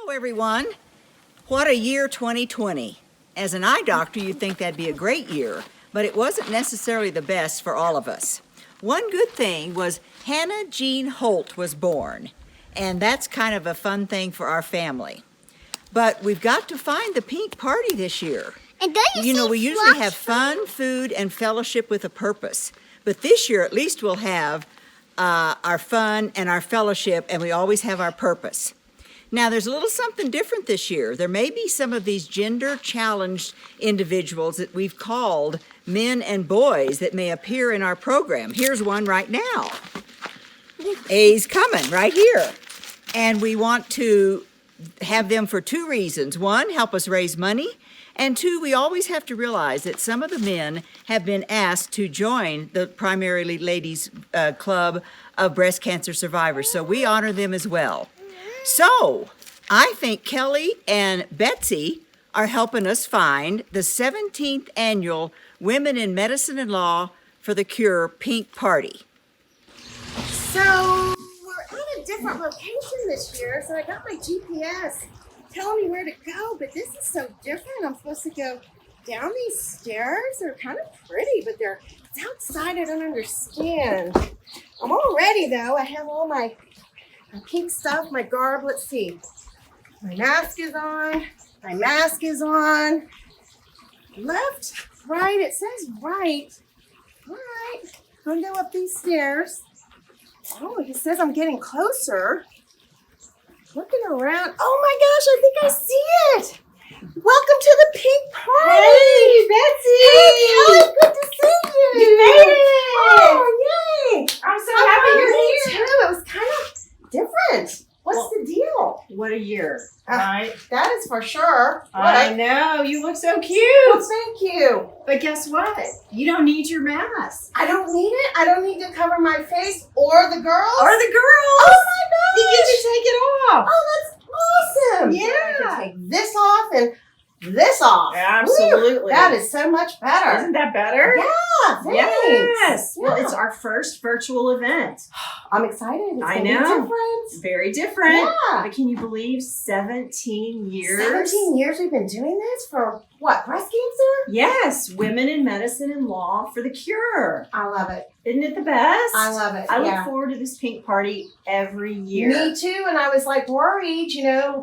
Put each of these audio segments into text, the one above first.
Hello, everyone. What a year 2020. As an eye doctor, you'd think that'd be a great year, but it wasn't necessarily the best for all of us. One good thing was Hannah Jean Holt was born, and that's kind of a fun thing for our family. But we've got to find the pink party this year. And don't you we usually have fun, food, and fellowship with a purpose. But this year, at least we'll have our fun and our fellowship, and we always have our purpose. Now, there's a little something different this year. There may be some of these gender-challenged individuals that we've called men and boys that may appear in our program. Here's one right now. A's coming right here. And we want to have them for two reasons. One, help us raise money. And two, we always have to realize that some of the men have been asked to join the primarily ladies' club of breast cancer survivors. So we honor them as well. So, I think Kelly and Betsy are helping us find the 17th annual Women in Medicine and Law for the Cure Pink Party. So, we're at a different location this year, so I got my GPS telling me where to go, but this is so different. I'm supposed to go down these stairs. They're kind of pretty, but it's outside. I don't understand. I'm all ready, though. I have all my pink stuff, my garb. Let's see. My mask is on. My mask is on. Left, right. It says right. All right. I'm going to go up these stairs. Oh, it says I'm getting closer. Looking around. Oh my gosh, I think I see it. Welcome to the pink party. Hey, Betsy. Hey, Kelly, good to see you. You made it. Oh, yay. I'm so happy you're Me here. too. It was kind of different. What's the deal? What a year, right? That is for sure. I know. You look so cute. Well, thank you. But guess what? You don't need your mask. I don't need it. I don't need to cover my face or the girls. Or the girls. Oh my gosh. You get to take it off. Oh, that's awesome. Yeah. I can take this off and this off. Absolutely. Woo, that is so much better. Isn't that better? Yeah, thanks. Yes. Yeah. Well, it's our first virtual event. I'm excited. It's I gonna be know. different. Very different. Yeah. But can you believe 17 years? 17 years we've been doing this for what? Breast cancer? Yes. Women in Medicine and Law for the Cure. I love it. Isn't it the best? I love it. I look yeah. forward to this pink party every year. Me too. And I was like worried,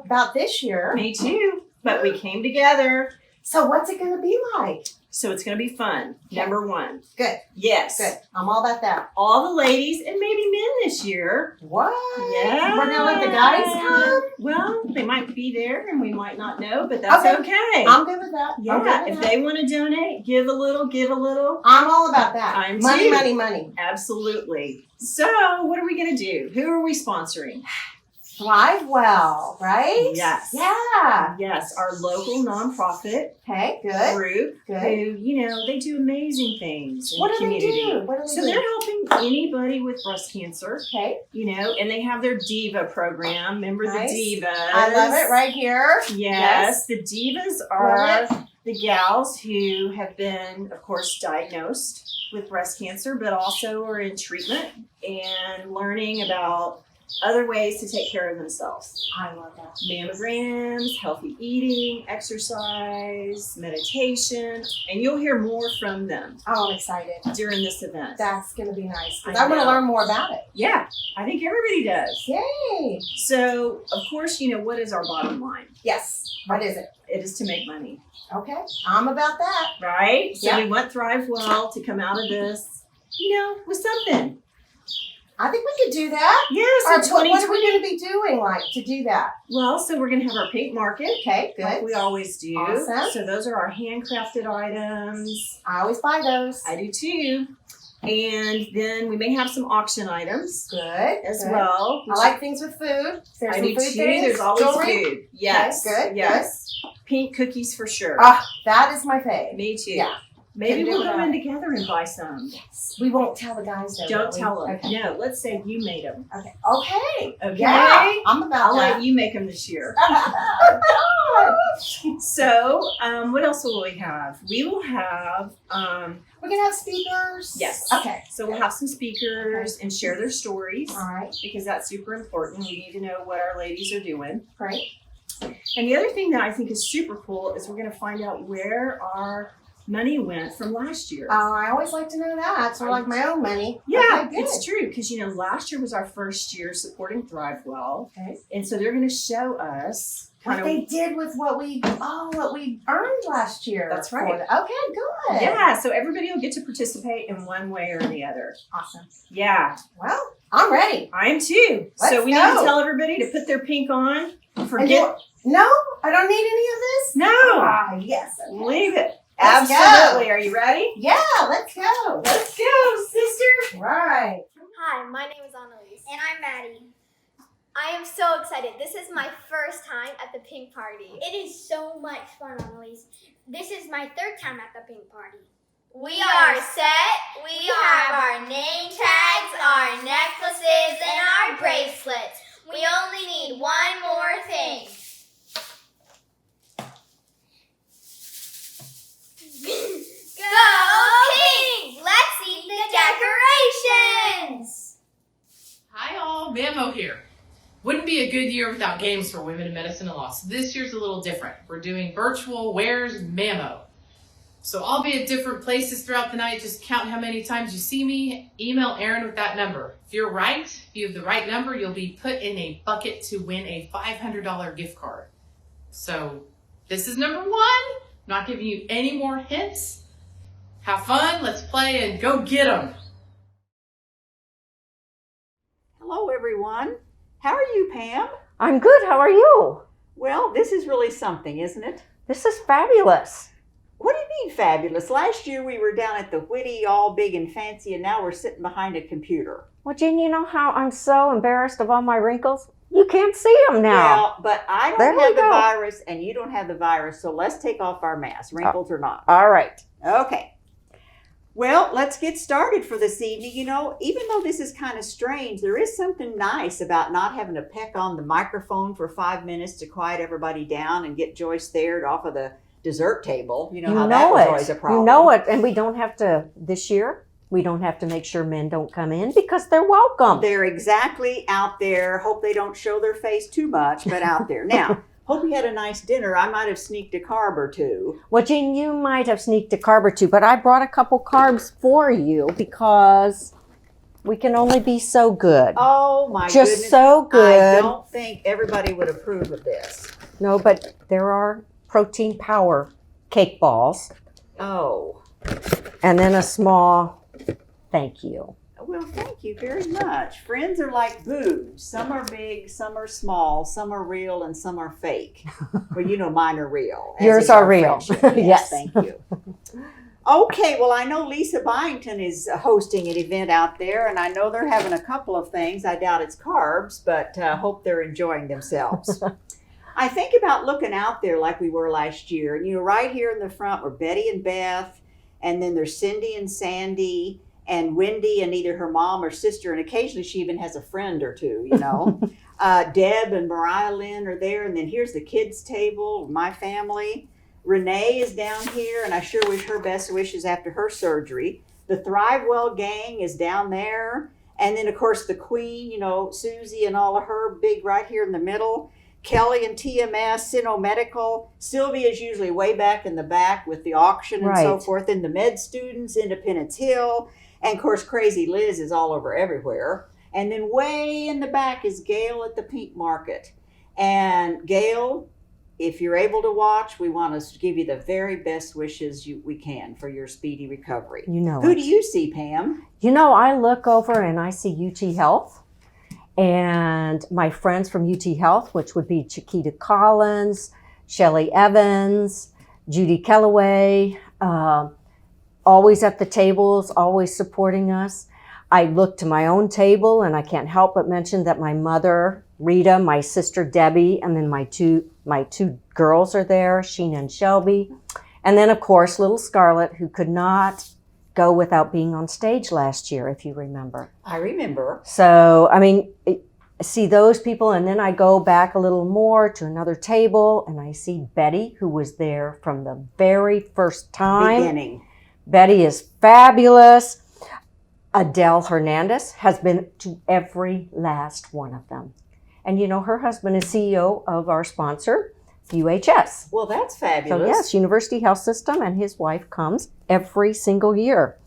about this year. Me too. But we came together. So what's it going to be like? So it's going to be fun. Yeah. Number one. Good. Yes. Good. I'm all about that. All the ladies and maybe men this year. What? Yeah. We're going to let the guys come? Well, they might be there and we might not know, but that's okay. I'm good with that. Yeah. I'm good with If that. they want to donate, give a little, give a little. I'm all about that. I'm money, too. money, money. Absolutely. So what are we going to do? Who are we sponsoring? Thrive Well, right? Yes. Yeah. Yes, our local nonprofit Okay, good. group Good. who, they do amazing things in What the do they community. do? What do they So do? they're helping anybody with breast cancer, Okay. and they have their Diva program. Remember Nice. the Divas? I love it right here. Yes, the Divas are the gals who have been, of course, diagnosed with breast cancer, but also are in treatment and learning about other ways to take care of themselves. I love that. Mammograms, healthy eating, exercise, meditation, and you'll hear more from them Oh, I'm excited. during this event. That's going to be nice. Because I I want to know. learn more about it. Yeah, I think everybody does. Yay. So, of course, what is our bottom line? Yes. What is it? It is to make money, Okay. I'm about that. right? So Yeah. we want Thrive Well to come out of this, with something. I think we could do that. Yes, Or in what are 2020. we going to be doing to do that? Well, so we're going to have our pink market. Okay, Like good. we always do. Awesome. So those are our handcrafted items. I always buy those. I do too. And then we may have some auction items Good. as good. well. I like things with food. There's I some do food too. things. There's always Jewelry. food. Yes. Okay, good. Yes. Pink cookies for sure. Ah, that is my fave. Me too. Yeah. Maybe Can do we'll go that. in together and buy some. We won't tell the guys though. Don't will we? tell them. Okay. No, let's say you made them. Okay. Okay. Okay. Yeah. I'm about I'll that. let you make them this year. Oh, God. So, what else will we have? We will have, We're gonna have speakers. yes. Okay. So we'll have some speakers and share their stories All right. because that's super important. We need to know what our ladies are doing. Great. And the other thing that I think is super cool is we're going to find out where our money went from last year. Oh, I always like to know that. Sort of like my own money. Yeah, Okay, good. it's true because last year was our first year supporting ThriveWell, Okay. and so they're going to show us What they did with what we earned last year. That's right. Okay, good. Yeah, so everybody will get to participate in one way or the other. Awesome. Yeah, Well, I'm ready. I am too. Let's so we need go. to tell everybody to put their pink on. No, I don't need any of this. No, Ah, yes. Okay. leave it. Let's Absolutely. go. Are you ready? Yeah, let's go. Let's go, sister. Right. Hi, my name is Annalise. And I'm Maddie. I am so excited. This is my first time at the pink party. It is so much fun, Annalise. This is my third time at the pink party. We are set. We have our name tags, our necklaces, and our bracelets. We only need one more thing. Go pink! Let's eat the decorations! Hi all, Mamo here. Wouldn't be a good year without games for women in medicine and law. So this year's a little different. We're doing virtual Where's Mamo. So I'll be at different places throughout the night. Just count how many times you see me. Email Erin with that number. If you're right, if you have the right number, you'll be put in a bucket to win a $500 gift card. So this is number one. I'm not giving you any more hints. Have fun, let's play, and go get them. Hello, everyone. How are you, Pam? I'm good. How are you? Well, this is really something, isn't it? This is fabulous. What do you mean fabulous? Last year we were down at the Whitty, all big and fancy, and now we're sitting behind a computer. Well, Jean, you know how I'm so embarrassed of all my wrinkles? You can't see them now. Well, but I There don't we have the go. virus, and you don't have the virus, so let's take off our masks, wrinkles or not. All right. Okay. Well, let's get started for this evening. Even though this is kind of strange, there is something nice about not having to peck on the microphone for 5 minutes to quiet everybody down and get Joyce stared off of the dessert table. You know how that was always a problem. You know it. And we don't have to, this year, we don't have to make sure men don't come in because they're welcome. They're exactly out there. Hope they don't show their face too much, but out there. Now, hope you had a nice dinner. I might have sneaked a carb or two. Well, Jean, you might have sneaked a carb or two, but I brought a couple carbs for you because we can only be so good. Oh, my Just goodness. so good. I don't think everybody would approve of this. No, but there are protein power cake balls Oh, and then a small thank you. well, thank you very much. Friends are like boobs. Some are big, some are small, some are real, and some are fake. Well, mine are real. as Yours is are our real. friendship. Yes. Thank you. Okay, well, I know Lisa Byington is hosting an event out there, and I know they're having a couple of things. I doubt it's carbs, but hope they're enjoying themselves. I think about looking out there like we were last year. And, right here in the front were Betty and Beth, and then there's Cindy and Sandy, and Wendy and either her mom or sister, and occasionally she even has a friend or two, Deb and Mariah Lynn are there, and then here's the kids' table, my family. Renee is down here, and I sure wish her best wishes after her surgery. The ThriveWell gang is down there, and then, of course, the queen, Susie and all of her, big right here in the middle. Kelly and TMS, Sino Medical. Sylvia's usually way back in the back with the auction and so Right. forth. And the med students, Independence Hill. And, of course, Crazy Liz is all over everywhere. And then way in the back is Gail at the Pink Market. And Gail, if you're able to watch, we want to give you the very best wishes we can for your speedy recovery. You know Who it. do you see, Pam? I look over and I see UT Health and my friends from UT Health, which would be Chiquita Collins, Shelly Evans, Judy Kellaway, always at the tables, always supporting us. I look to my own table and I can't help but mention that my mother, Rita, my sister Debbie, and then my two girls are there, Sheena and Shelby. And then of course, little Scarlett, who could not go without being on stage last year, if you remember. I remember. So, see those people, and then I go back a little more to another table, and I see Betty, who was there from the very first time. Beginning. Betty is fabulous. Adele Hernandez has been to every last one of them. And her husband is CEO of our sponsor, UHS. Well, that's So fabulous. yes, University Health System, and his wife comes every single year.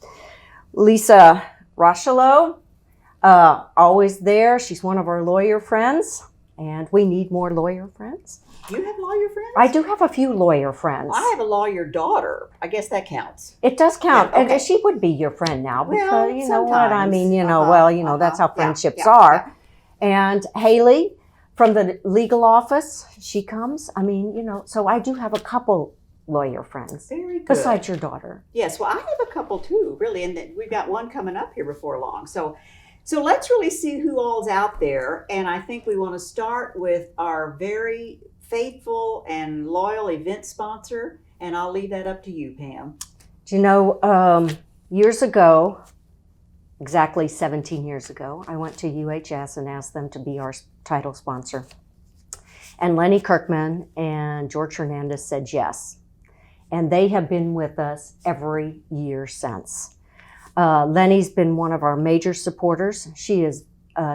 Lisa Rocheleau, always there. She's one of our lawyer friends, and we need more lawyer friends. You have lawyer friends? I do have a few lawyer friends. I have a lawyer daughter. I guess that counts. It does count, Yeah, okay. and she would be your friend now because Well, you know what I sometimes. mean. You know, that's how Yeah, friendships yeah, are. yeah. And Haley from the legal office, she comes. I mean, you know, so I do have a couple lawyer friends Very good. besides your daughter. Yes, well, I have a couple too, really, and we've got one coming up here before long. So let's really see who all's out there, and I think we want to start with our very faithful and loyal event sponsor, and I'll leave that up to you, Pam. Do you know, years ago, exactly 17 years ago, I went to UHS and asked them to be our title sponsor. And Lenny Kirkman and George Hernandez said yes. And they have been with us every year since. Lenny's been one of our major supporters. She is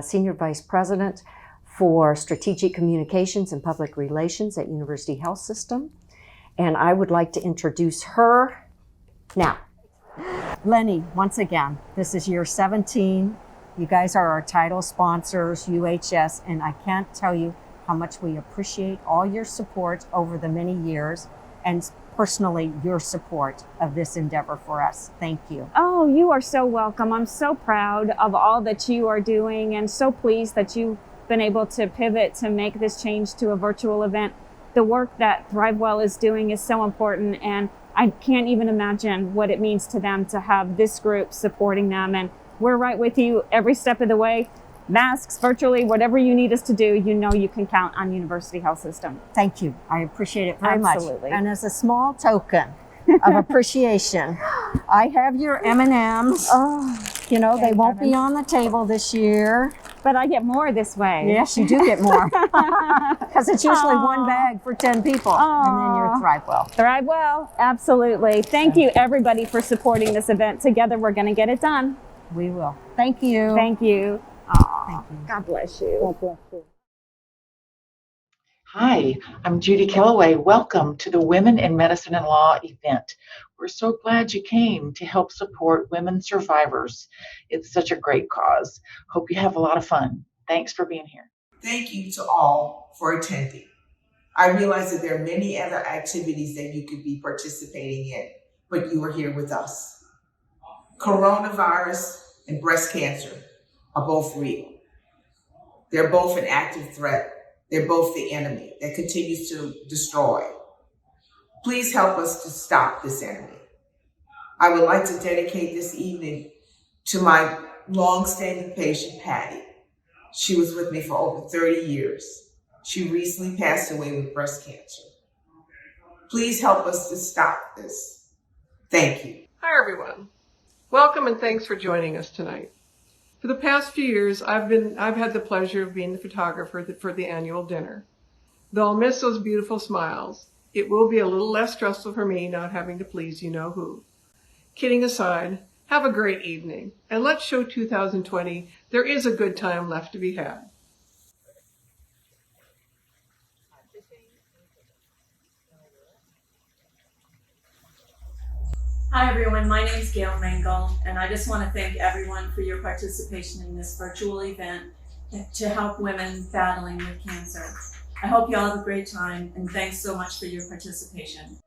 Senior Vice President for Strategic Communications and Public Relations at University Health System. And I would like to introduce her now. Lenny, once again, this is year 17. You guys are our title sponsors, UHS, and I can't tell you how much we appreciate all your support over the many years, and personally, your support of this endeavor for us. Thank you. Oh, you are so welcome. I'm so proud of all that you are doing and so pleased that you've been able to pivot to make this change to a virtual event. The work that ThriveWell is doing is so important, and I can't even imagine what it means to them to have this group supporting them. And we're right with you every step of the way. Masks, virtually, whatever you need us to do, you know you can count on University Health System. Thank you. I appreciate it very Absolutely. much. And as a small token of appreciation, I have your M&Ms. Oh, You know, they thank won't be heavens. on the table this year. but I get more this way. Yes, you do get more. Because it's usually Aw. one bag for 10 people. And then you're Aw. ThriveWell. Thrive well, absolutely. Thank you, everybody, for supporting this event. Together, we're going to get it done. We will. Thank you. Thank you. Aw, God bless you. God bless you. Hi, I'm Judy Kellaway. Welcome to the Women in Medicine and Law event. We're so glad you came to help support women survivors. It's such a great cause. Hope you have a lot of fun. Thanks for being here. Thank you to all for attending. I realize that there are many other activities that you could be participating in, but you are here with us. Coronavirus and breast cancer are both real. They're both an active threat. They're both the enemy that continues to destroy. Please help us to stop this enemy. I would like to dedicate this evening to my long-standing patient, Patty. She was with me for over 30 years. She recently passed away with breast cancer. Please help us to stop this. Thank you. Hi, everyone. Welcome and thanks for joining us tonight. For the past few years, I've had the pleasure of being the photographer for the annual dinner. Though I'll miss those beautiful smiles, it will be a little less stressful for me not having to please you know who. Kidding aside, have a great evening, and let's show 2020 there is a good time left to be had. Hi everyone, my name is Gail Rangel, and I just want to thank everyone for your participation in this virtual event to help women battling with cancer. I hope you all have a great time, and thanks so much for your participation.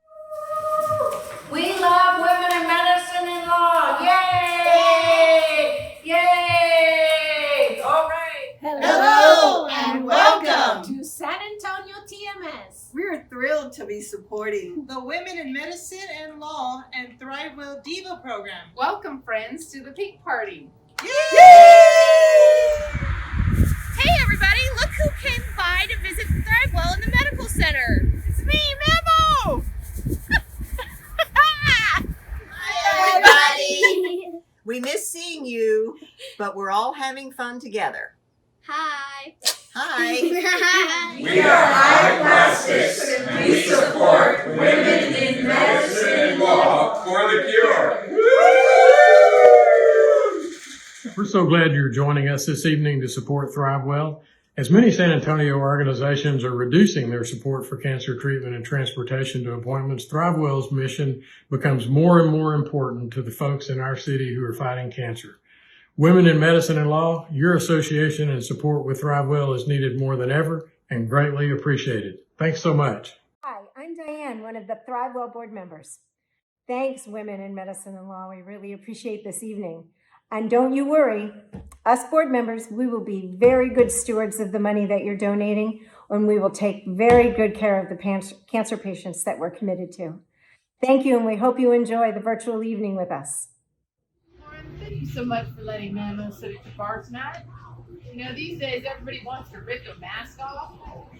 We love women in medicine and law. Yay! Yay! All right. Hello and welcome to San Antonio TMS. We're thrilled to be supporting the Women in Medicine and Law and ThriveWell Diva program. Welcome, friends, to the Pink Party. Hey everybody, look who came by to visit ThriveWell in the medical center. It's me, Memo! Everybody! We miss seeing you, but we're all having fun together. Hi. Hi. We are High Plastics, and we support women in medicine and law for the cure. We're so glad you're joining us this evening to support ThriveWell As many San Antonio organizations are reducing their support for cancer treatment and transportation to appointments, ThriveWell's mission becomes more and more important to the folks in our city who are fighting cancer. Women in Medicine and Law, your association and support with ThriveWell is needed more than ever and greatly appreciated. Thanks so much. Hi, I'm Diane, one of the ThriveWell board members. Thanks, Women in Medicine and Law. We really appreciate this evening. And don't you worry, us board members, we will be very good stewards of the money that you're donating, and we will take very good care of the cancer patients that we're committed to. Thank you, and we hope you enjoy the virtual evening with us. Thank you so much for letting Mama sit at your bar tonight. You know, these days everybody wants to rip their mask off,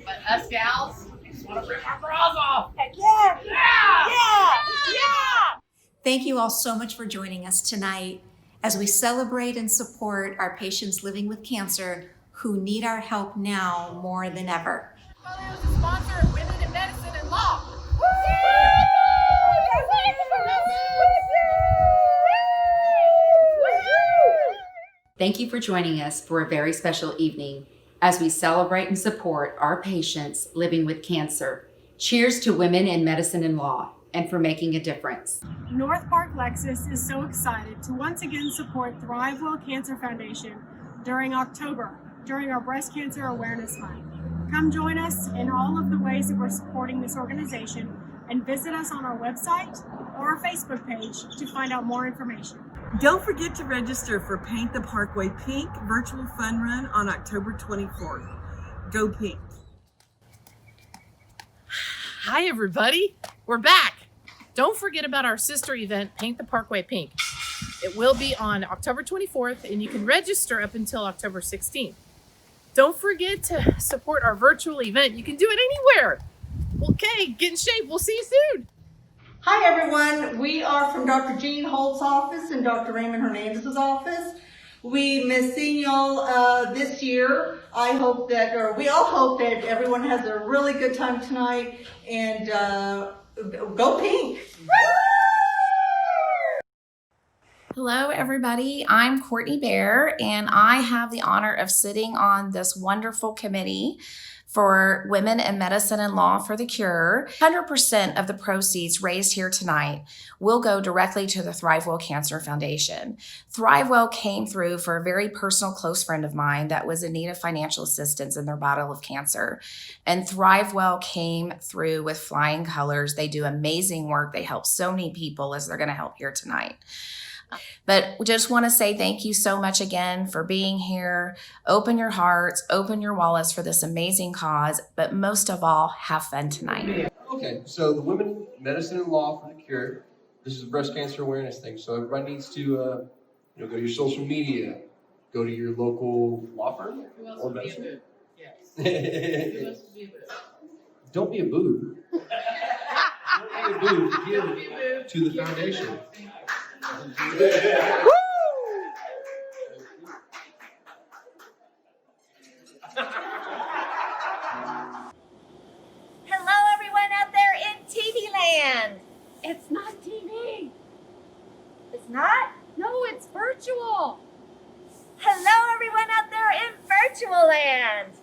but us gals just want to rip our bras off. Heck yeah! Yeah! Thank you all so much for joining us tonight as we celebrate and support our patients living with cancer who need our help now more than ever. Polio is a sponsor of Women in Medicine and Law. Thank you for joining us for a very special evening as we celebrate and support our patients living with cancer. Cheers to Women in Medicine and Law and for making a difference. North Park Lexus is so excited to once again support ThriveWell Cancer Foundation during October, during our Breast Cancer Awareness Month. Come join us in all of the ways that we're supporting this organization and visit us on our website or our Facebook page to find out more information. Don't forget to register for Paint the Parkway Pink virtual fun run on October 24th. Go Pink. Hi everybody, we're back. Don't forget about our sister event, Paint the Parkway Pink. It will be on October 24th and you can register up until October 16th. Don't forget to support our virtual event. You can do it anywhere. Okay, get in shape. We'll see you soon. Hi everyone, we are from Dr. Jean Holt's office and Dr. Raymond Hernandez's office. We miss seeing y'all this year. We all hope that everyone has a really good time tonight and go Pink! Hello everybody, I'm Courtney Bear and I have the honor of sitting on this wonderful committee for Women in Medicine and Law for the Cure. 100% of the proceeds raised here tonight will go directly to the ThriveWell Cancer Foundation. ThriveWell came through for a very personal close friend of mine that was in need of financial assistance in their battle of cancer. And ThriveWell came through with flying colors. They do amazing work. They help so many people as they're gonna help here tonight. But we just want to say thank you so much again for being here. Open your hearts, open your wallets for this amazing cause, but most of all, have fun tonight. Okay, so the Women in Medicine and Law for the Cure, this is a breast cancer awareness thing. So everybody needs to go to your social media, go to your local law firm or medicine. Yes. Don't be a boo. Don't be a boo. Give to the foundation. Hello, everyone out there in TV land. It's not TV. It's not? No, it's virtual. Hello, everyone out there in virtual land.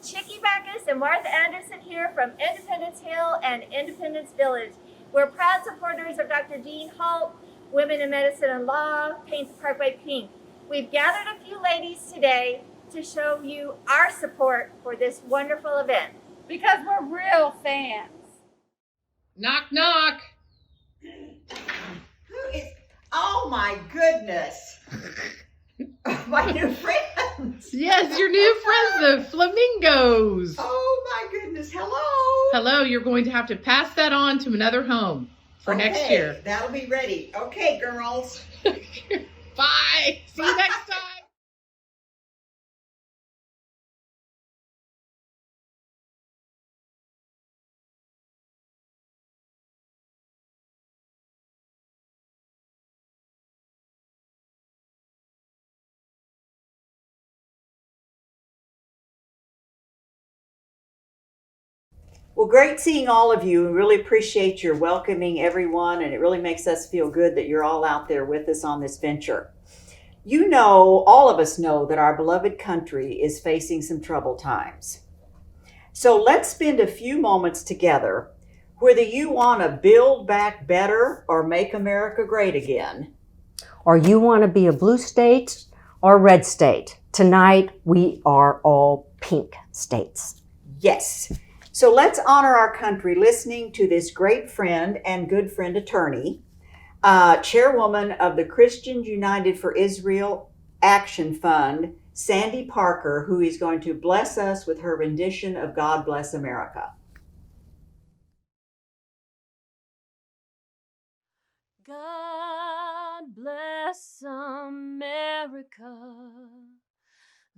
Chicky Backus and Martha Anderson here from Independence Hill and Independence Village. We're proud supporters of Dr. Jean Holt, Women in Medicine and Law, Paint the Parkway Pink. We've gathered a few ladies today to show you our support for this wonderful event. Because we're real fans. Knock, knock. Who is, oh my goodness. My new friends. Yes, your new friends, the flamingos. Oh my goodness, hello. Hello, you're going to have to pass that on to another home for next year. That'll be ready. Okay, girls. Bye. See you next time. Well, great seeing all of you. We really appreciate your welcoming everyone, and it really makes us feel good that you're all out there with us on this venture. You know, all of us know that our beloved country is facing some troubled times. So let's spend a few moments together, whether you want to build back better or make America great again. Or you want to be a blue state or red state. Tonight, we are all pink states. Yes. So let's honor our country listening to this great friend and good friend attorney, chairwoman of the Christians United for Israel Action Fund, Sandy Parker, who is going to bless us with her rendition of God Bless America. God bless America,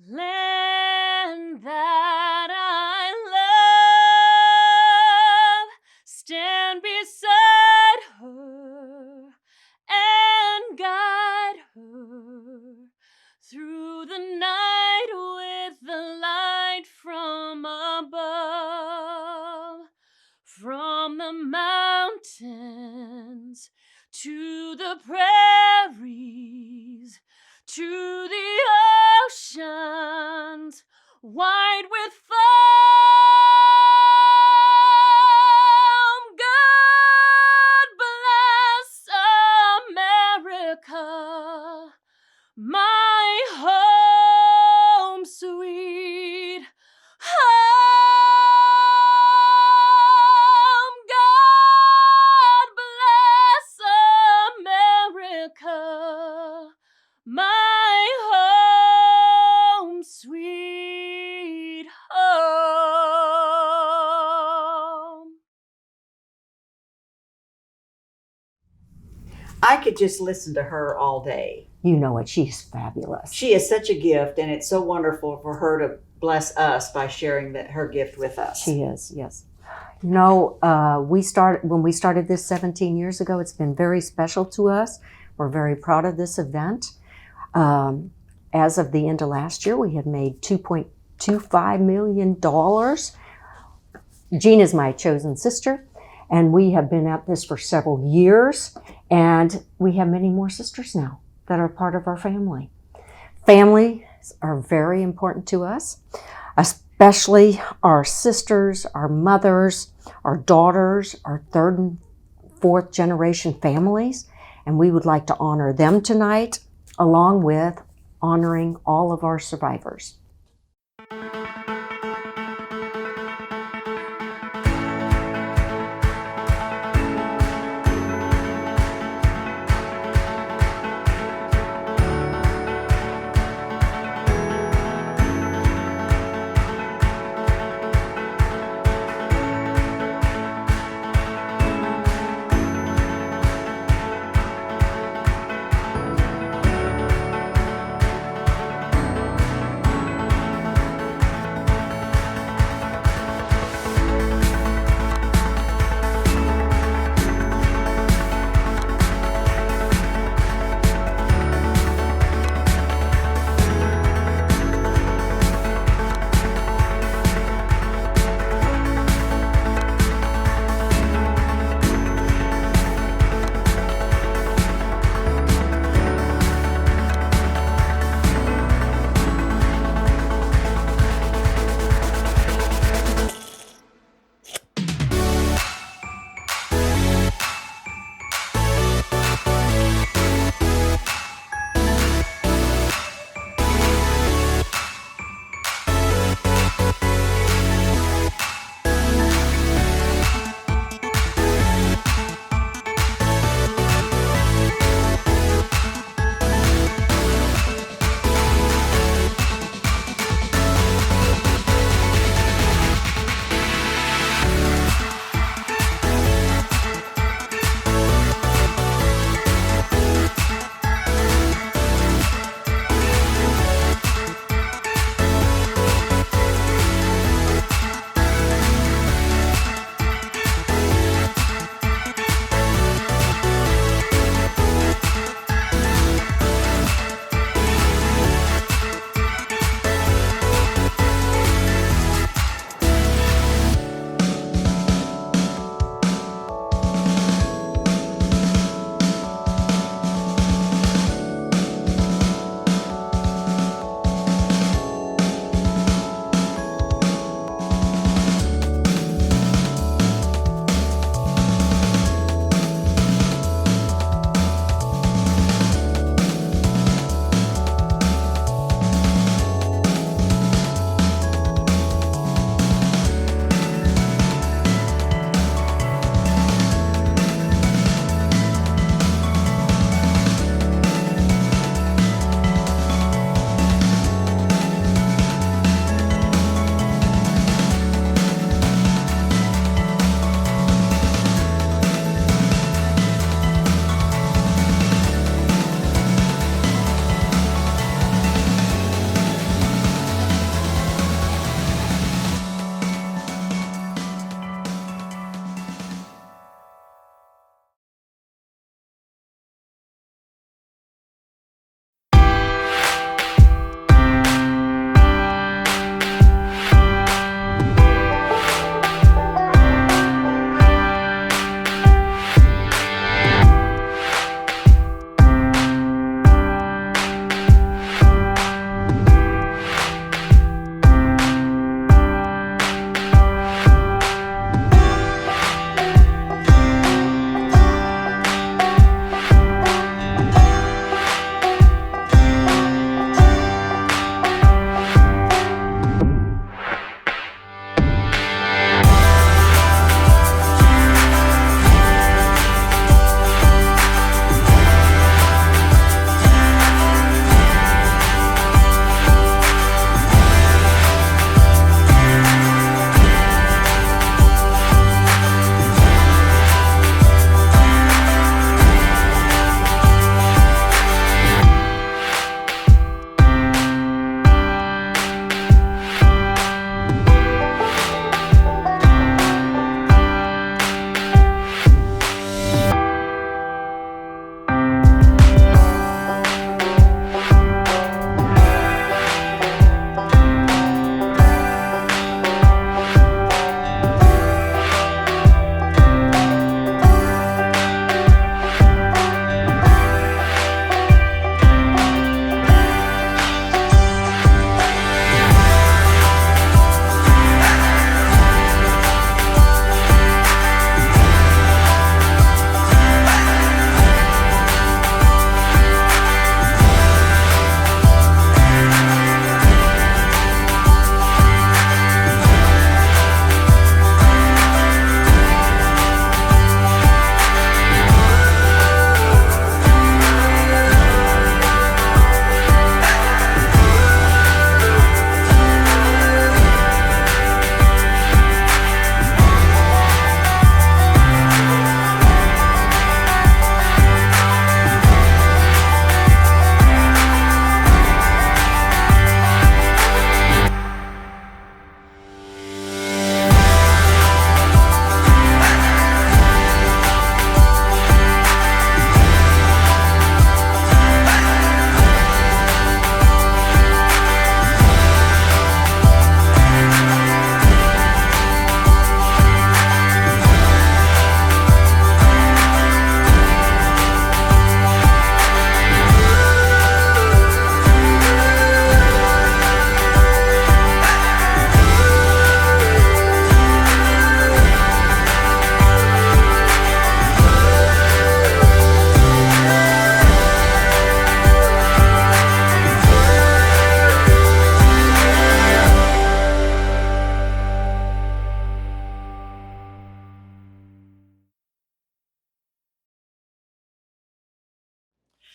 land that I love. Stand beside her and guide her through the night with the light from above. From the mountains to the prairies, to the oceans, wide with foam. God bless America, my home sweet home. God bless America, my home sweet home. I could just listen to her all day. You know it, she's fabulous. She is such a gift, and it's so wonderful for her to bless us by sharing her gift with us. She is, yes. You know, when we started this 17 years ago, it's been very special to us. We're very proud of this event. As of the end of last year, we had made $2.25 million. Jean is my chosen sister, and we have been at this for several years, and we have many more sisters now that are part of our family. Families are very important to us, especially our sisters, our mothers, our daughters, our third and fourth generation families, and we would like to honor them tonight, along with honoring all of our survivors.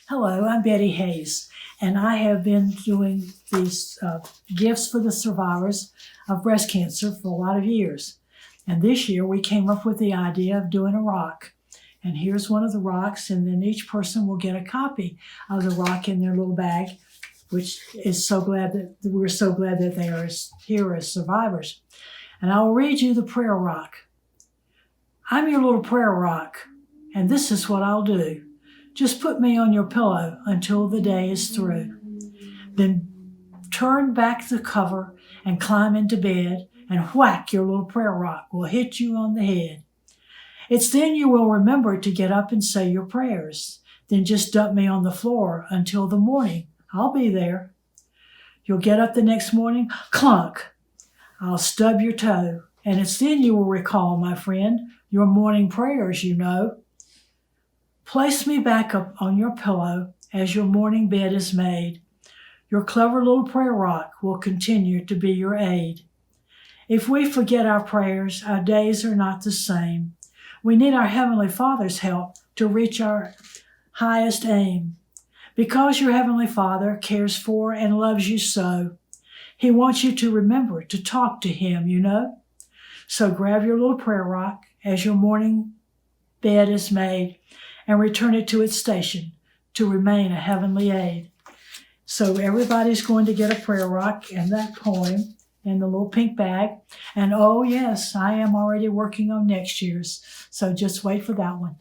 Hello, I'm Betty Hayes, and I have been doing these gifts for the survivors of breast cancer for a lot of years. And this year we came up with the idea of doing a rock. And here's one of the rocks, and then each person will get a copy of the rock in their little bag, which is we're so glad that they are here as survivors. And I will read you the prayer rock. I'm your little prayer rock, and this is what I'll do. Just put me on your pillow until the day is through. Then turn back the cover and climb into bed, and whack, your little prayer rock will hit you on the head. It's then you will remember to get up and say your prayers. Then just dump me on the floor until the morning. I'll be there. You'll get up the next morning, clunk. I'll stub your toe, and it's then you will recall, my friend, your morning prayers, you know. Place me back up on your pillow as your morning bed is made. Your clever little prayer rock will continue to be your aid. If we forget our prayers, our days are not the same. We need our Heavenly Father's help to reach our highest aim. Because your Heavenly Father cares for and loves you so, He wants you to remember to talk to Him, you know. So grab your little prayer rock as your morning bed is made and return it to its station to remain a heavenly aid. So everybody's going to get a prayer rock and that poem in the little pink bag. And oh yes, I am already working on next year's. So just wait for that one.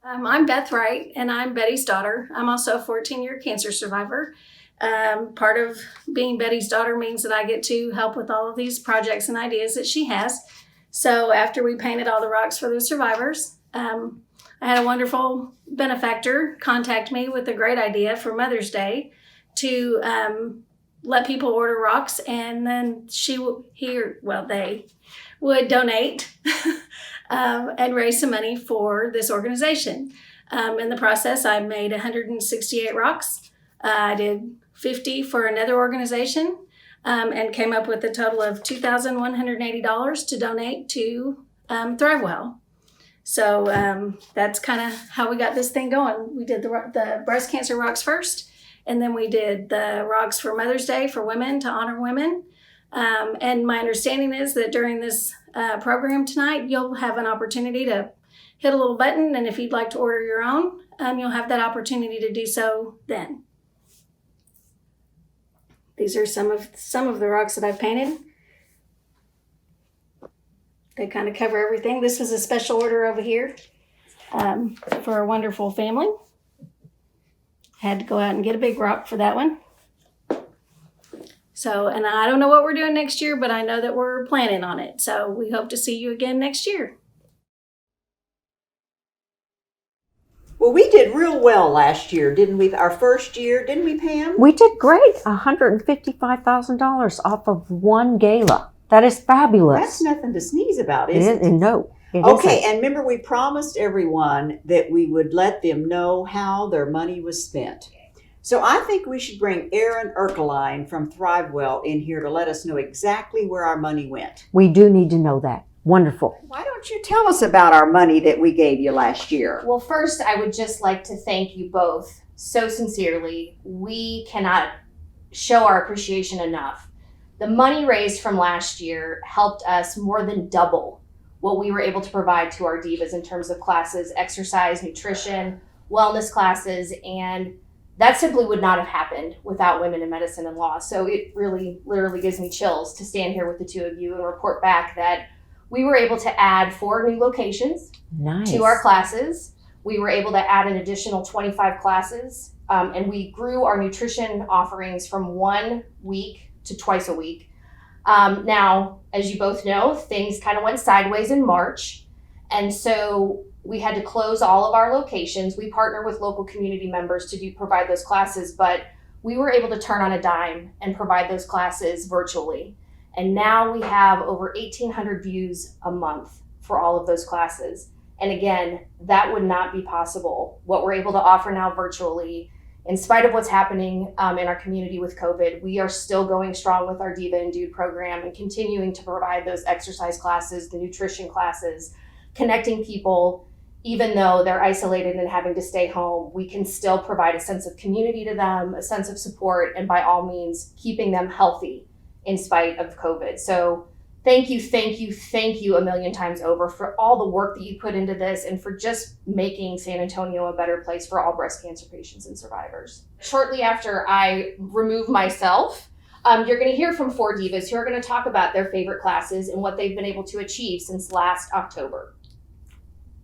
I'm Beth Wright, and I'm Betty's daughter. I'm also a 14-year cancer survivor. Part of being Betty's daughter means that I get to help with all of these projects and ideas that she has. So after we painted all the rocks for the survivors, I had a wonderful benefactor contact me with a great idea for Mother's Day to let people order rocks, and then they would donate and raise some money for this organization. In the process, I made 168 rocks. I did 50 for another organization and came up with a total of $2,180 to donate to ThriveWell. So that's kind of how we got this thing going. We did the breast cancer rocks first, and then we did the rocks for Mother's Day for women to honor women. And my understanding is that during this program tonight, you'll have an opportunity to hit a little button, and if you'd like to order your own, you'll have that opportunity to do so then. These are some of the rocks that I've painted. They kind of cover everything. This is a special order over here for a wonderful family. Had to go out and get a big rock for that one. So, and I don't know what we're doing next year, but I know that we're planning on it. So we hope to see you again next year. Well, we did real well last year, didn't we? Our first year, didn't we, Pam? We did great. $155,000 off of one gala. That is fabulous. That's nothing to sneeze about, is it? No. Okay, and remember we promised everyone that we would let them know how their money was spent. So I think we should bring Erin Erkeline from ThriveWell in here to let us know exactly where our money went. We do need to know that. Wonderful. Why don't you tell us about our money that we gave you last year? Well, first, I would just like to thank you both so sincerely. We cannot show our appreciation enough. The money raised from last year helped us more than double what we were able to provide to our divas in terms of classes, exercise, nutrition, wellness classes, and that simply would not have happened without Women in Medicine and Law. So it really literally gives me chills to stand here with the two of you and report back that we were able to add 4 new locations to our classes. We were able to add an additional 25 classes, and we grew our nutrition offerings from 1 week to twice a week. Now, as you both know, things kind of went sideways in March, and so we had to close all of our locations. We partner with local community members to provide those classes, but we were able to turn on a dime and provide those classes virtually. And now we have over 1,800 views a month for all of those classes. And again, that would not be possible. What we're able to offer now virtually, in spite of what's happening in our community with COVID, we are still going strong with our Diva and Dude program and continuing to provide those exercise classes, the nutrition classes, connecting people even though they're isolated and having to stay home, we can still provide a sense of community to them, a sense of support, and by all means, keeping them healthy in spite of COVID. So thank you a million times over for all the work that you put into this and for just making San Antonio a better place for all breast cancer patients and survivors. Shortly after I remove myself, you're going to hear from 4 divas who are going to talk about their favorite classes and what they've been able to achieve since last October.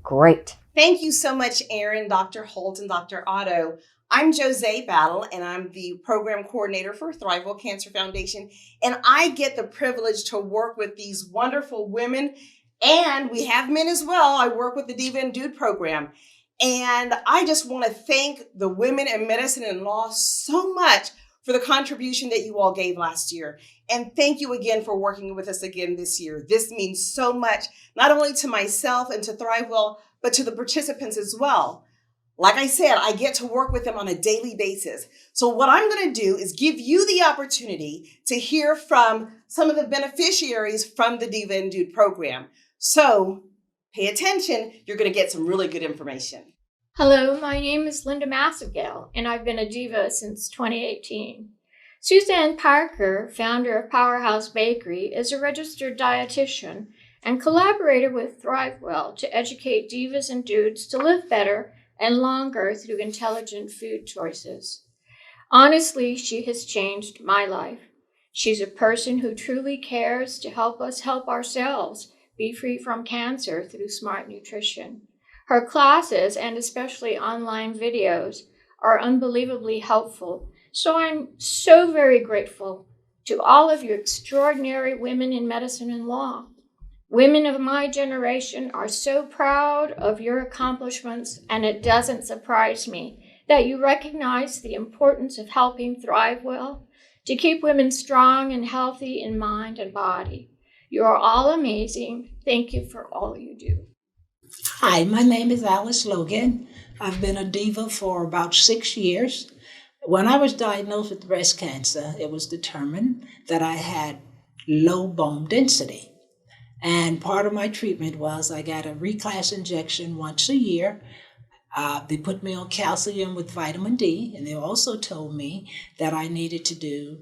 Great. Thank you so much, Erin, Dr. Holt, and Dr. Otto. I'm Jose Battle, and I'm the program coordinator for Thrivewell Cancer Foundation. And I get the privilege to work with these wonderful women, and we have men as well. I work with the Diva and Dude program. And I just want to thank the Women in Medicine and Law so much for the contribution that you all gave last year. And thank you again for working with us again this year. This means so much, not only to myself and to Thrivewell, but to the participants as well. Like I said, I get to work with them on a daily basis. So what I'm going to do is give you the opportunity to hear from some of the beneficiaries from the Diva and Dude program. So pay attention. You're going to get some really good information. Hello, my name is Linda Massagale, and I've been a diva since 2018. Suzanne Parker, founder of Powerhouse Bakery, is a registered dietitian and collaborated with Thrivewell to educate divas and dudes to live better and longer through intelligent food choices. Honestly, she has changed my life. She's a person who truly cares to help us help ourselves be free from cancer through smart nutrition. Her classes, and especially online videos, are unbelievably helpful. So I'm so very grateful to all of you extraordinary women in medicine and law. Women of my generation are so proud of your accomplishments, and it doesn't surprise me that you recognize the importance of helping Thrivewell to keep women strong and healthy in mind and body. You are all amazing. Thank you for all you do. Hi, my name is Alice Logan. I've been a diva for about 6 years. When I was diagnosed with breast cancer, it was determined that I had low bone density. And part of my treatment was I got a reclass injection once a year. They put me on calcium with vitamin D, and they also told me that I needed to do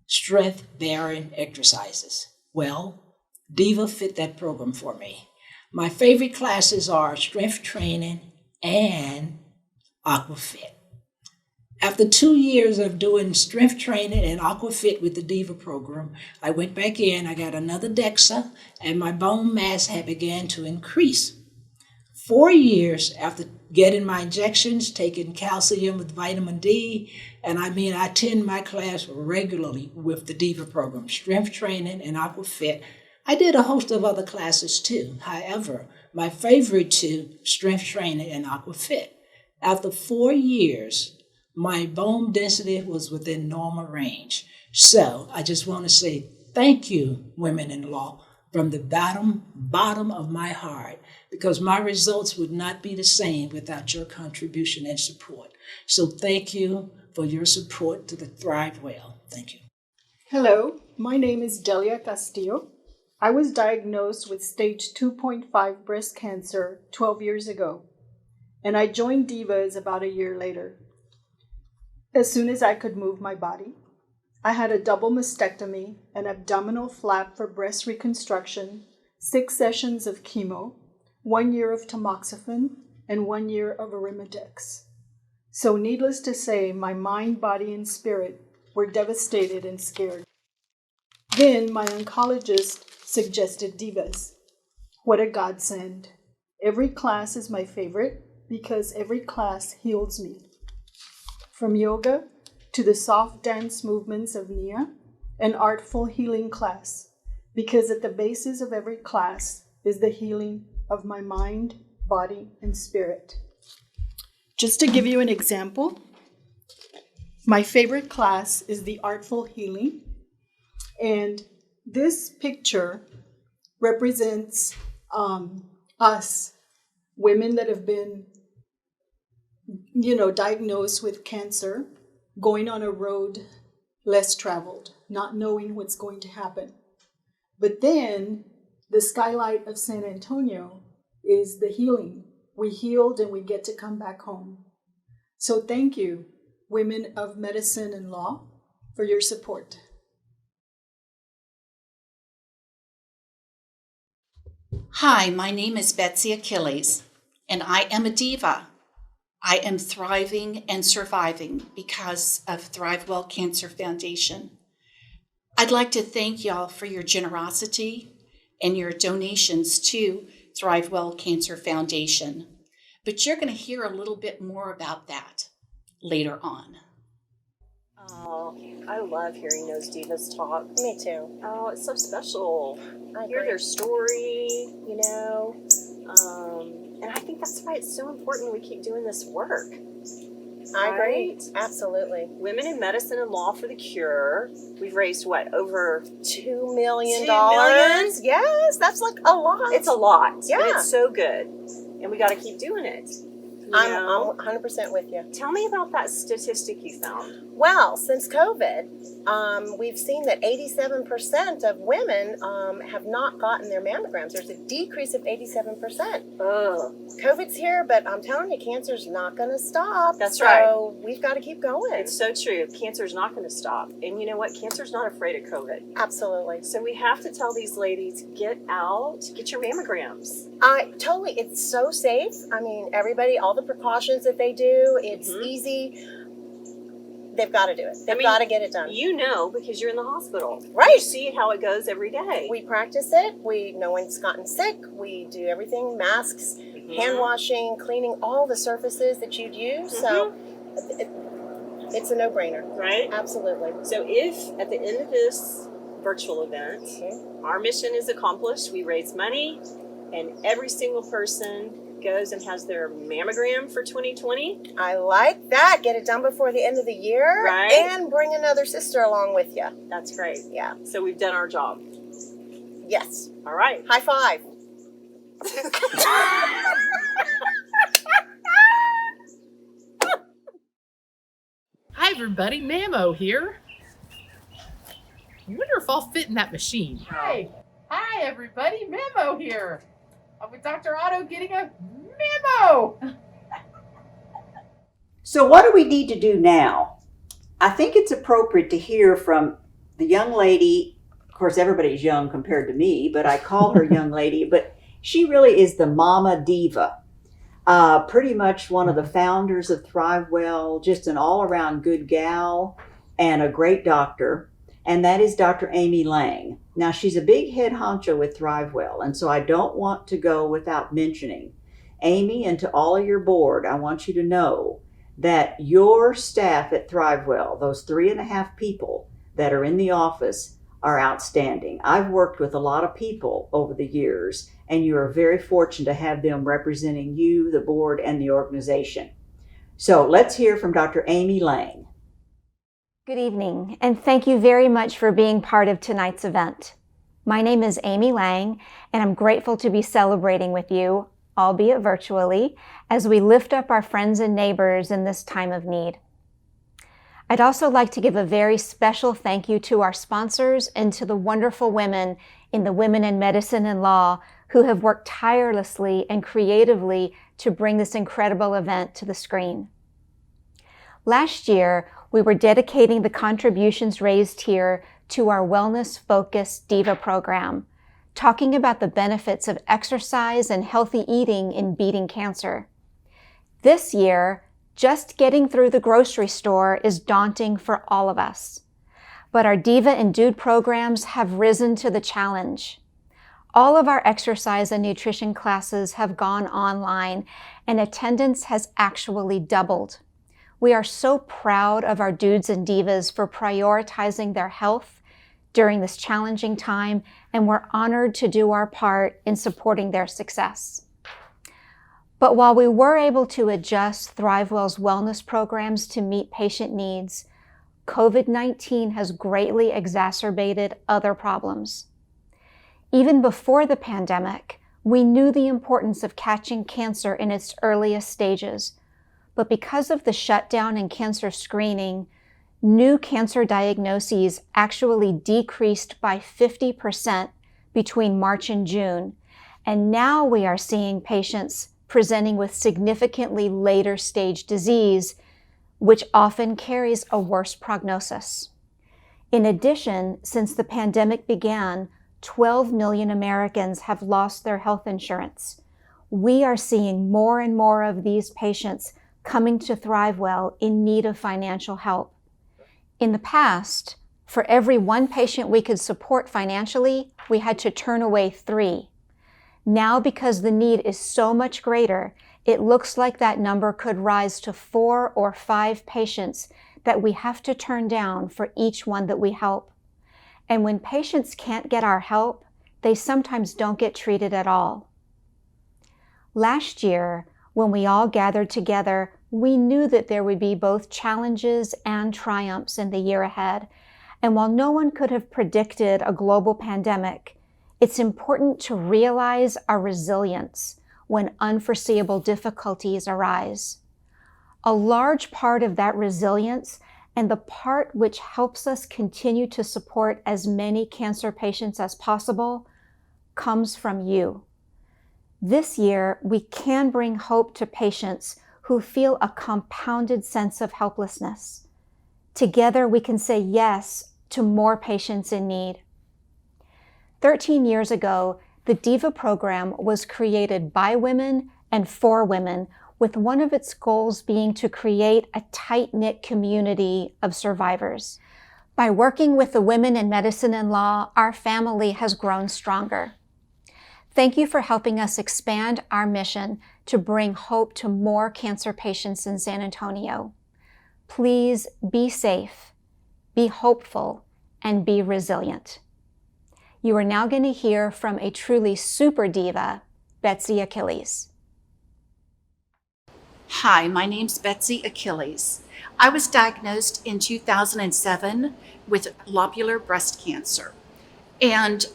strength-bearing exercises. Well, Diva fit that program for me. My favorite classes are strength training and aquafit. After 2 years of doing strength training and aquafit with the Diva program, I went back in, I got another DEXA, and my bone mass had began to increase. 4 years after getting my injections, taking calcium with vitamin D, and I attend my class regularly with the Diva program, strength training and aquafit. I did a host of other classes too. However, my favorite two, strength training and aquafit. After 4 years, my bone density was within normal range. So I just want to say thank you, women in law, from the bottom of my heart, because my results would not be the same without your contribution and support. So thank you for your support to the Thrivewell. Thank you. Hello, my name is Delia Castillo. I was diagnosed with stage 2.5 breast cancer 12 years ago, and I joined Divas about a year later. As soon as I could move my body, I had a double mastectomy, an abdominal flap for breast reconstruction, 6 sessions of chemo, 1 year of tamoxifen, and 1 year of Arimidex. So needless to say, my mind, body, and spirit were devastated and scared. Then my oncologist suggested Divas. What a godsend. Every class is my favorite because every class heals me. From yoga to the soft dance movements of Nia, an artful healing class, because at the basis of every class is the healing of my mind, body, and spirit. Just to give you an example, my favorite class is the artful healing, and this picture represents us, women that have been diagnosed with cancer, going on a road less traveled, not knowing what's going to happen. But then the skylight of San Antonio is the healing, we healed, and we get to come back home. So thank you, women of medicine and law, for your support. Hi, my name is Betsy Achilles, and I am a diva. I am thriving and surviving because of ThriveWell Cancer Foundation. I'd like to thank y'all for your generosity and your donations to ThriveWell Cancer Foundation. But you're going to hear a little bit more about that later on. Oh, I love hearing those divas talk. Me too. Oh, it's so special. I hear their story, you know, and I think that's why it's so important we keep doing this work. I agree. Absolutely. Women in Medicine and Law for the Cure. We've raised what, over $2 million? $2 million? Yes, that's like a lot. It's a lot. Yeah. And it's so good. And we got to keep doing it. I'm 100% with you. Tell me about that statistic you found. Well, since COVID, we've seen that 87% of women have not gotten their mammograms. There's a decrease of 87%. Ugh. COVID's here, but I'm telling you, cancer's not going to stop. That's right. So we've got to keep going. It's so true. Cancer's not going to stop. And you know what? Cancer's not afraid of COVID. Absolutely. So we have to tell these ladies, get out, get your mammograms. Totally. It's so safe. I mean, everybody, all the precautions that they do, it's easy. They've got to do it. They've got to get it done. You know, because you're in the hospital. Right. You see how it goes every day. We practice it. No one's gotten sick. We do everything, masks, hand washing, cleaning all the surfaces that you'd use. So it's a no-brainer. Right? Absolutely. So if at the end of this virtual event, our mission is accomplished, we raise money, and every single person goes and has their mammogram for 2020. I like that. Get it done before the end of the year. Right. And bring another sister along with you. That's great. Yeah. So we've done our job. Yes. All right. High five. Hi everybody, Mammo here. I wonder if I'll fit in that machine. Hi everybody, Mammo here. I'm with Dr. Otto getting a memo. So what do we need to do now? I think it's appropriate to hear from the young lady. Of course, everybody's young compared to me, but I call her young lady, but she really is the mama diva. Pretty much one of the founders of ThriveWell, just an all-around good gal and a great doctor. And that is Dr. Amy Lang. Now, she's a big head honcho with ThriveWell, and so I don't want to go without mentioning. Amy, and to all of your board, I want you to know that your staff at ThriveWell, those 3.5 people that are in the office, are outstanding. I've worked with a lot of people over the years, and you are very fortunate to have them representing you, the board, and the organization. So let's hear from Dr. Amy Lang. Good evening, and thank you very much for being part of tonight's event. My name is Amy Lang, and I'm grateful to be celebrating with you, albeit virtually, as we lift up our friends and neighbors in this time of need. I'd also like to give a very special thank you to our sponsors and to the wonderful women in the Women in Medicine and Law who have worked tirelessly and creatively to bring this incredible event to the screen. Last year, we were dedicating the contributions raised here to our wellness-focused Diva program, talking about the benefits of exercise and healthy eating in beating cancer. This year, just getting through the grocery store is daunting for all of us. But our Diva and Dude programs have risen to the challenge. All of our exercise and nutrition classes have gone online, and attendance has actually doubled. We are so proud of our dudes and divas for prioritizing their health during this challenging time, and we're honored to do our part in supporting their success. But while we were able to adjust ThriveWell's wellness programs to meet patient needs, COVID-19 has greatly exacerbated other problems. Even before the pandemic, we knew the importance of catching cancer in its earliest stages. But because of the shutdown in cancer screening, new cancer diagnoses actually decreased by 50% between March and June. And now we are seeing patients presenting with significantly later stage disease, which often carries a worse prognosis. In addition, since the pandemic began, 12 million Americans have lost their health insurance. We are seeing more and more of these patients coming to ThriveWell in need of financial help. In the past, for every one patient we could support financially, we had to turn away 3. Now, because the need is so much greater, it looks like that number could rise to 4 or 5 patients that we have to turn down for each one that we help. And when patients can't get our help, they sometimes don't get treated at all. Last year, when we all gathered together, we knew that there would be both challenges and triumphs in the year ahead. And while no one could have predicted a global pandemic, it's important to realize our resilience when unforeseeable difficulties arise. A large part of that resilience, and the part which helps us continue to support as many cancer patients as possible, comes from you. This year, we can bring hope to patients who feel a compounded sense of helplessness. Together, we can say yes to more patients in need. 13 years ago, the Diva program was created by women and for women, with one of its goals being to create a tight-knit community of survivors. By working with the women in medicine and law, our family has grown stronger. Thank you for helping us expand our mission to bring hope to more cancer patients in San Antonio. Please be safe, be hopeful, and be resilient. You are now going to hear from a truly super diva, Betsy Achilles. Hi, my name's Betsy Achilles. I was diagnosed in 2007 with lobular breast cancer. And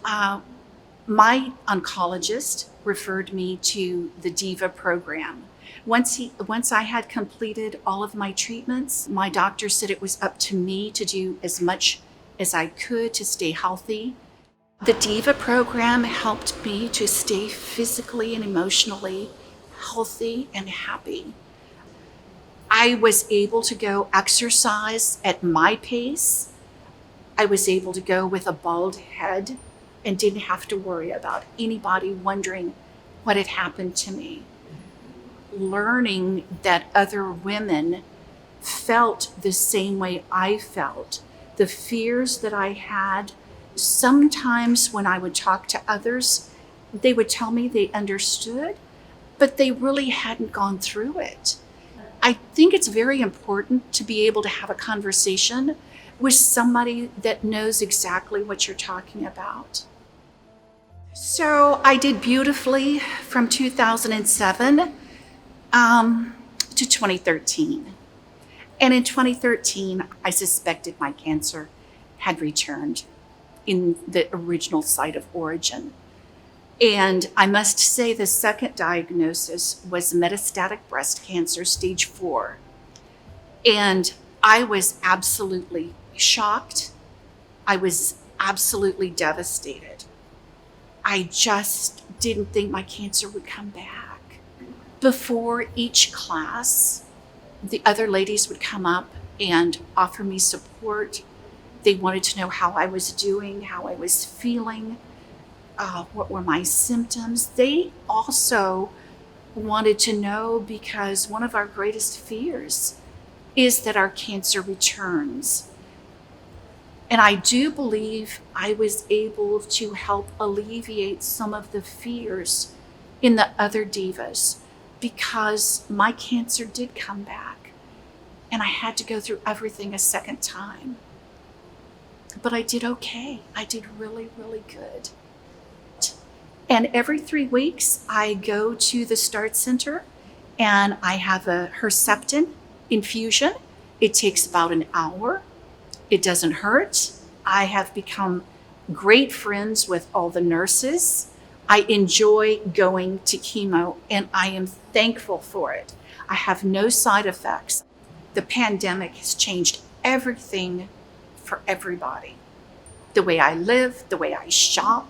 my oncologist referred me to the Diva program. Once I had completed all of my treatments, my doctor said it was up to me to do as much as I could to stay healthy. The Diva program helped me to stay physically and emotionally healthy and happy. I was able to go exercise at my pace. I was able to go with a bald head and didn't have to worry about anybody wondering what had happened to me. Learning that other women felt the same way I felt, the fears that I had. Sometimes when I would talk to others, they would tell me they understood, but they really hadn't gone through it. I think it's very important to be able to have a conversation with somebody that knows exactly what you're talking about. So I did beautifully from 2007 to 2013. And in 2013, I suspected my cancer had returned in the original site of origin. And I must say the second diagnosis was metastatic breast cancer, stage 4. And I was absolutely shocked. I was absolutely devastated. I just didn't think my cancer would come back. Before each class, the other ladies would come up and offer me support. They wanted to know how I was doing, how I was feeling. What were my symptoms? They also wanted to know, because one of our greatest fears is that our cancer returns. And I do believe I was able to help alleviate some of the fears in the other divas, because my cancer did come back and I had to go through everything a second time. But I did okay. I did really, really good. And every 3 weeks, I go to the Start Center and I have a Herceptin infusion. It takes about an hour. It doesn't hurt. I have become great friends with all the nurses. I enjoy going to chemo and I am thankful for it. I have no side effects. The pandemic has changed everything for everybody. The way I live, the way I shop,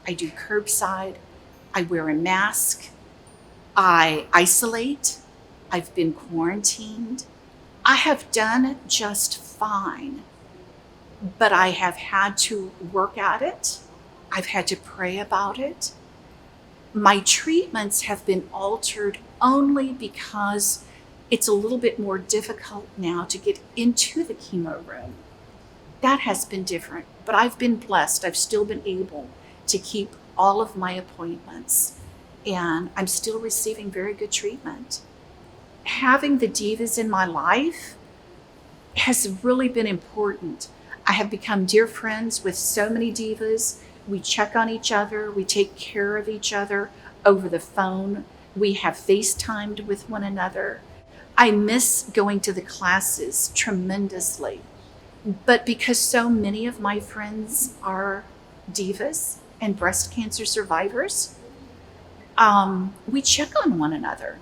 I do curbside, I wear a mask. I isolate. I've been quarantined. I have done just fine, but I have had to work at it. I've had to pray about it. My treatments have been altered only because it's a little bit more difficult now to get into the chemo room. That has been different, but I've been blessed. I've still been able to keep all of my appointments, and I'm still receiving very good treatment. Having the Divas in my life has really been important. I have become dear friends with so many Divas. We check on each other. We take care of each other over the phone. We have FaceTimed with one another. I miss going to the classes tremendously. But because so many of my friends are Divas and breast cancer survivors, we check on one another.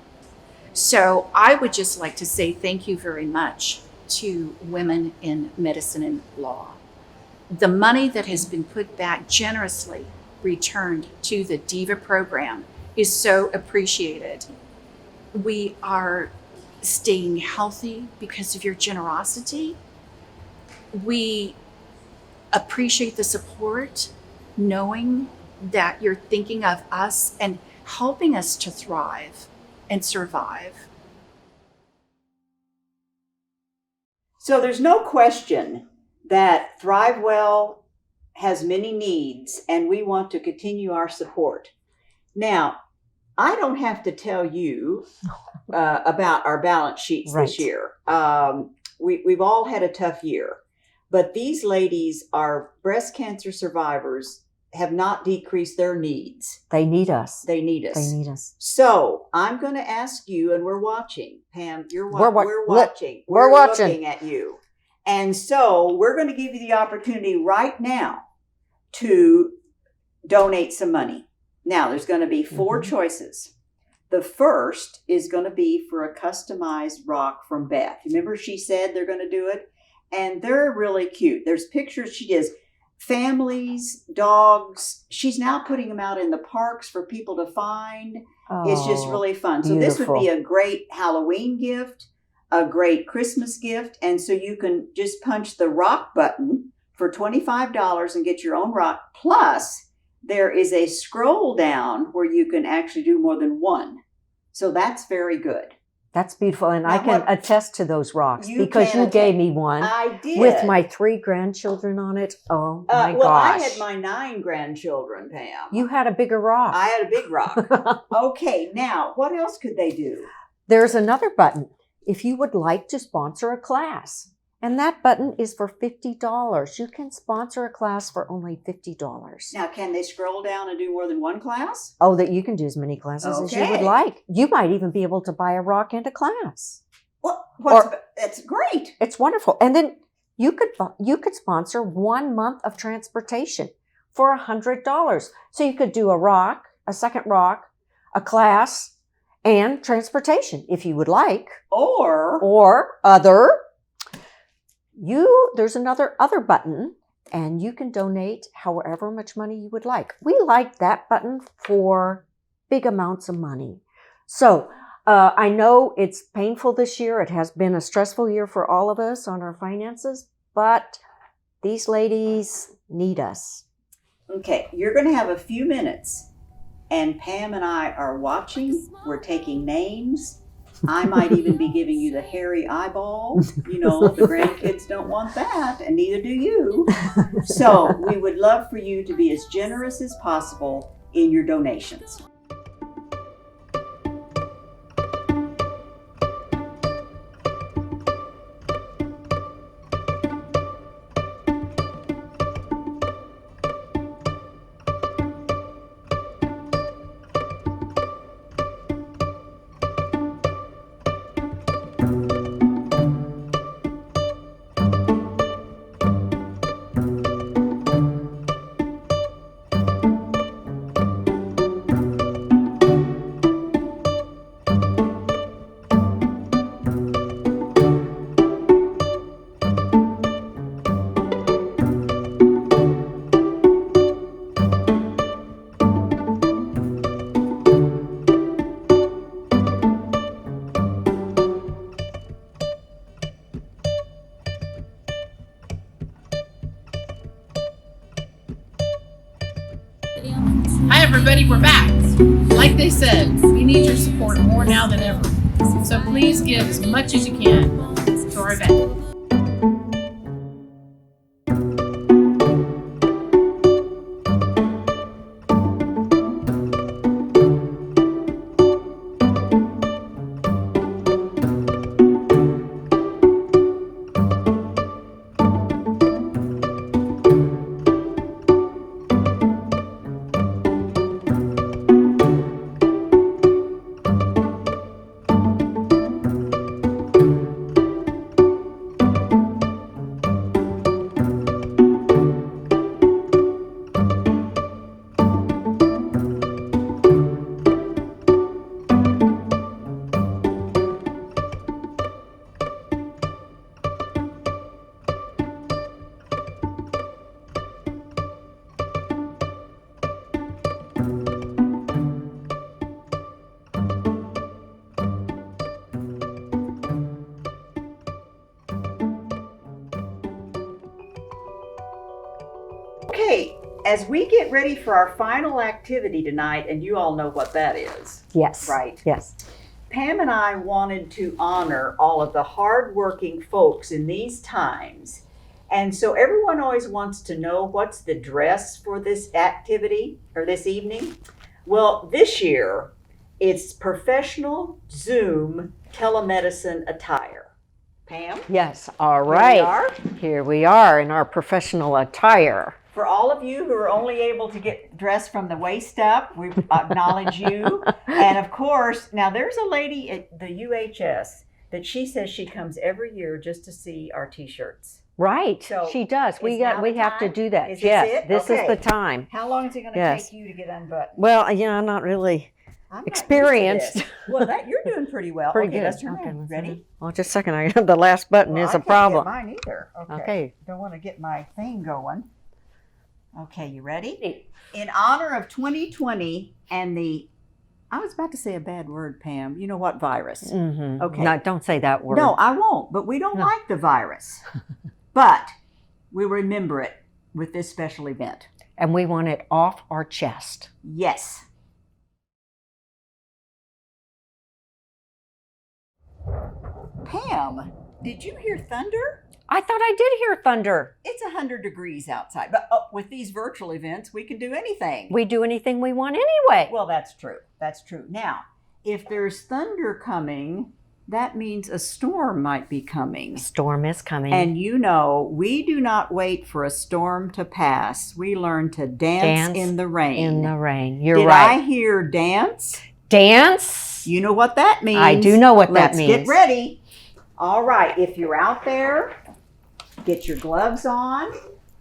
So I would just like to say thank you very much to women in medicine and law. The money that has been put back generously returned to the Diva program is so appreciated. We are staying healthy because of your generosity. We appreciate the support, knowing that you're thinking of us and helping us to thrive and survive. So there's no question that ThriveWell has many needs, and we want to continue our support. Now, I don't have to tell you about our balance sheets this year. We've all had a tough year, but these ladies are breast cancer survivors, have not decreased their needs. They need us. They need us. They need us. So I'm going to ask you, and we're watching. Pam, we're watching. We're watching. Looking at you. And so we're going to give you the opportunity right now to donate some money. Now, there's going to be four choices. The first is going to be for a customized rock from Beth. Remember she said they're going to do it? And they're really cute. There's pictures she does. Families, dogs. She's now putting them out in the parks for people to find. It's just really fun. So this would be a great Halloween gift, a great Christmas gift. And so you can just punch the rock button for $25 and get your own rock. Plus, there is a scroll down where you can actually do more than one. So that's very good. That's beautiful. And now I can attest to those rocks because you attest. gave me one. I did. With my 3 grandchildren on it. Oh my well, gosh. I had my 9 grandchildren, Pam. You had a bigger rock. I had a big rock. Okay, now what else could they do? There's another button. If you would like to sponsor a class, and that button is for $50. You can sponsor a class for only $50. Now, can they scroll down and do more than one class? Oh, that you can do as many classes as you would like. You might even be able to buy a rock and a class. That's great. It's wonderful. And then you could sponsor 1 month of transportation for $100. So you could do a rock, a second rock, a class, and transportation if you would like. Or other. There's another other button, and you can donate however much money you would like. We like that button for big amounts of money. So I know it's painful this year. It has been a stressful year for all of us on our finances, but these ladies need us. Okay, you're going to have a few minutes, and Pam and I are watching. We're taking names. I might even be giving you the hairy eyeball. You know, the grandkids don't want that, and neither do you. So we would love for you to be as generous as possible in your donations. Hi everybody, we're back. Like they said, we need your support more now than ever. So please give as much as you can to our event. Okay, as we get ready for our final activity tonight, and you all know what that is. Yes. Right? Yes. Pam and I wanted to honor all of the hardworking folks in these times. And so everyone always wants to know what's the dress for this activity or this evening. Well, this year it's professional Zoom telemedicine attire. Pam? Yes, all right. Here we are in our professional attire. For all of you who are only able to get dressed from the waist up, we acknowledge you. And of course, now there's a lady at the UHS that she says she comes every year just to see our t-shirts. Right, So she does. We have to do that. Is Yes, this is the time. How long is it going to Yes. take you to get unbuttoned? Well, yeah, I'm not really I'm not experienced. used to this. Well, you're doing pretty well. Pretty Okay, good. let's turn Okay, around. let's Ready? Well, just a second. The last button Well, is I a can't problem. get mine either. Okay. Don't want to get my thing going. Okay, you ready? In honor of 2020 and I was about to say a bad word, Pam. You know what virus? Mm-hmm. Okay. No, don't say that word. No, I won't. But we don't like the virus. But we remember it with this special event. And we want it off our chest. Yes. Pam, did you hear thunder? I thought I did hear thunder. It's 100 degrees outside. But with these virtual events, we can do anything. We do anything we want anyway. Well, that's true. That's true. Now, if there's thunder coming, that means a storm might be coming. A storm is coming. And you know, we do not wait for a storm to pass. We learn to dance in the rain. In the rain. You're Did right. I hear dance? Dance? You know what that means. I do know what that means. Let's get ready. All right, if you're out there, get your gloves on.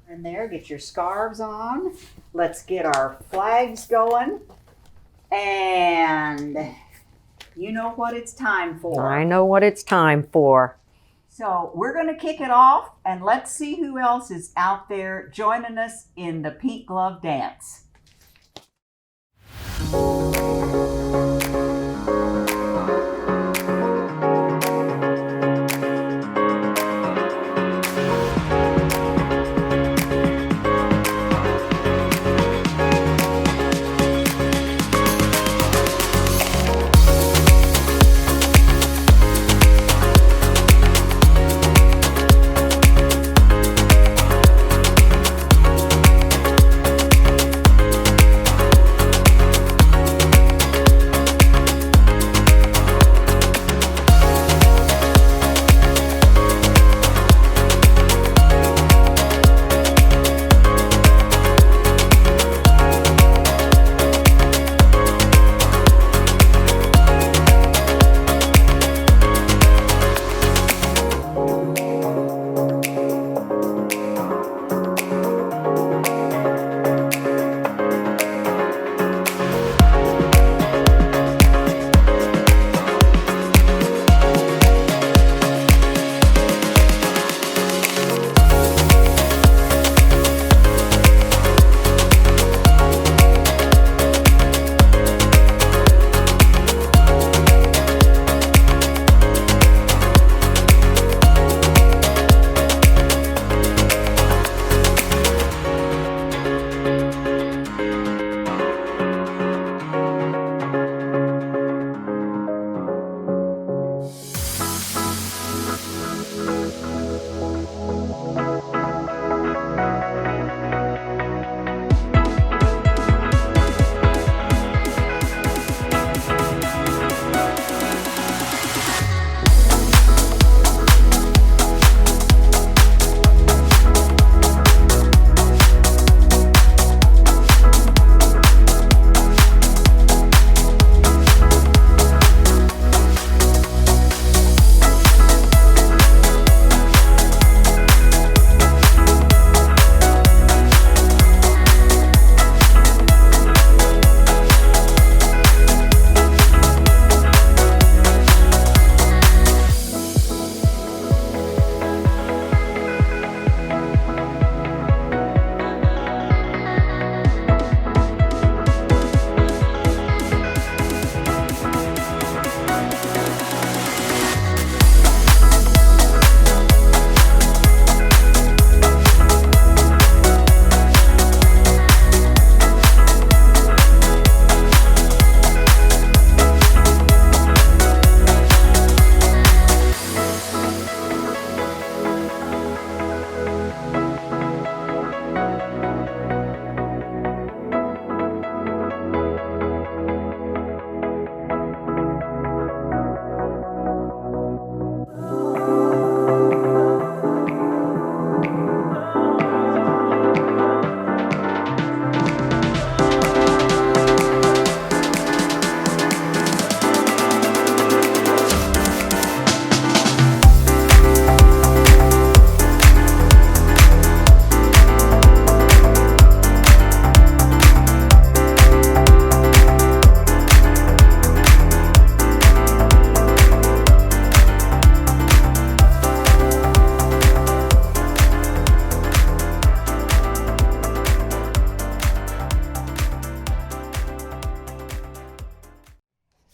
And there, get your scarves on. Let's get our flags going. And you know what it's time for. I know what it's time for. So we're going to kick it off, and let's see who else is out there joining us in the pink glove dance.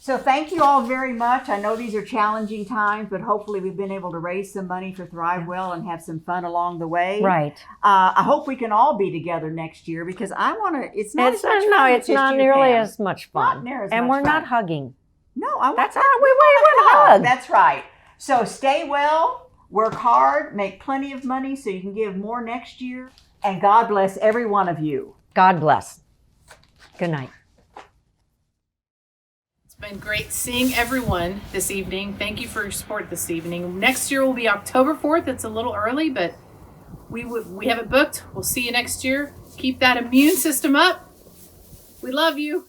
So thank you all very much. I know these are challenging times, but hopefully we've been able to raise some money for Thrive Well and have some fun along the way. Right. I hope we can all be together next year because I want to. It's not. It's not nearly as much fun. Not near as and much we're fun. not hugging. No, I want That's that. how we want to hug. That's right. So stay well, work hard, make plenty of money so you can give more next year, and God bless every one of you. God bless. Good night. It's been great seeing everyone this evening. Thank you for your support this evening. Next year will be October 4th. It's a little early, but we have it booked. We'll see you next year. Keep that immune system up. We love you.